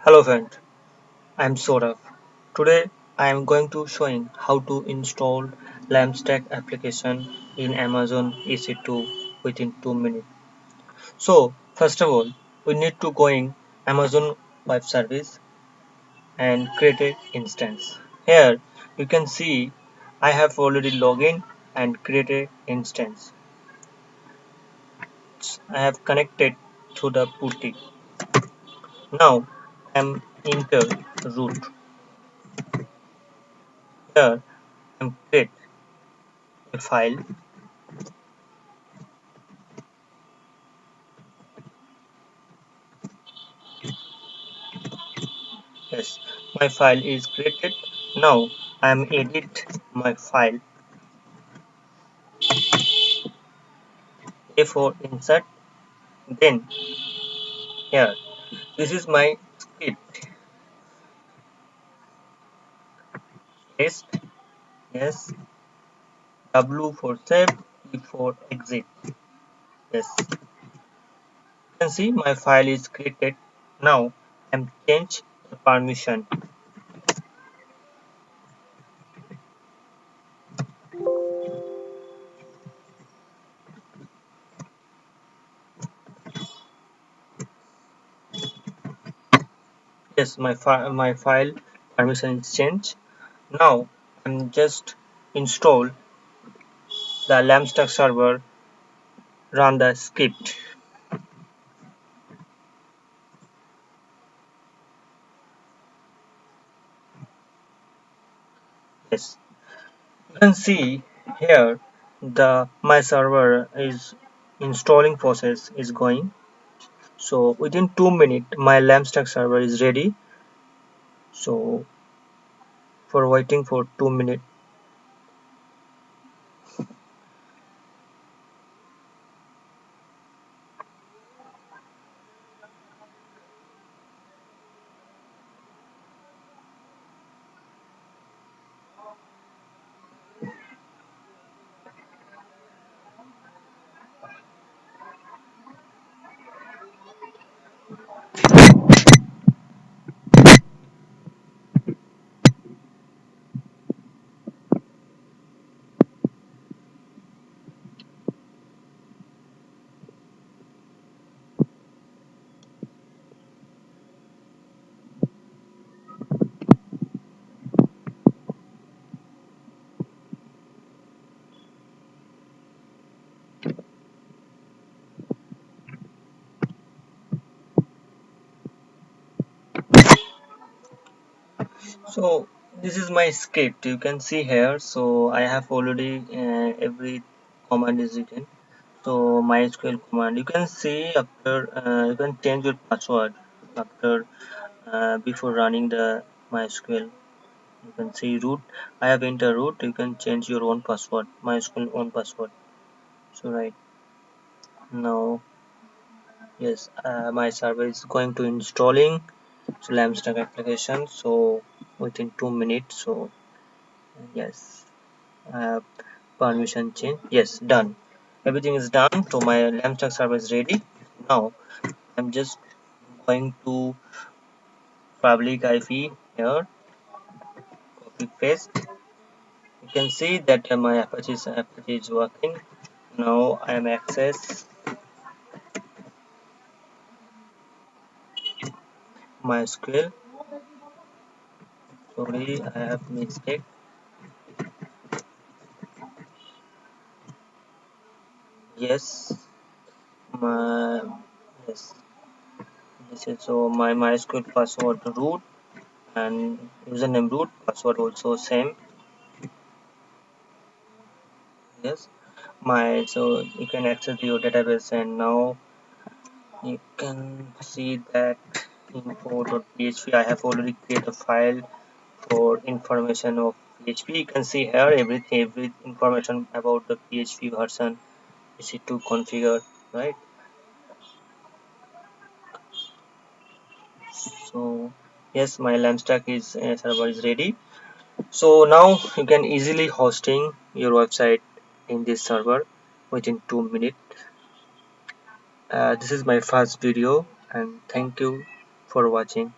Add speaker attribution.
Speaker 1: Hello friend, I am Saurav. Today I am going to showing how to install LAMP application in Amazon EC2 within 2 minutes. So first of all, we need to go in Amazon Web Service and create an instance. Here you can see I have already logged in and created instance. I have connected to the putty. Now I am enter root. Here I am create a file. Yes, my file is created. Now I am edit my file. A4 insert. Then here, this is my script. Paste. Yes. W for save. E for exit. Yes. You can see my file is created. Now I am change the permission. Yes, my file permission is changed. Now I'm just install the LAMP server. Run the script. Yes. You can see here the my server is installing process is going. So within 2 minutes my LAMP server is ready. So for waiting for 2 minutes. So this is my script you can see here. So I have already every command is written. So MySQL command you can see after you can change your password after before running the MySQL. You can see root. I have entered root. You can change your own password, MySQL own password. So right now, yes, my server is going to installing so LAMP application. So within 2 minutes. So yes, I have permission change. Yes, done. Everything is done. So my LAMP server is ready. Now I'm just going to public IP here. Copy paste. You can see that my Apache is working. Now I am access MySQL. Sorry, I have mistake. Yes, my yes. This is so my MySQL password root and username root password also same. Yes, my so you can access your database and now you can see that info.php. I have already created a file for information of PHP. You can see here every information about the PHP version EC2 configured, right? So yes, my LAMP is server is ready. So now you can easily hosting your website in this server within 2 minutes. This is my first video and thank you for watching.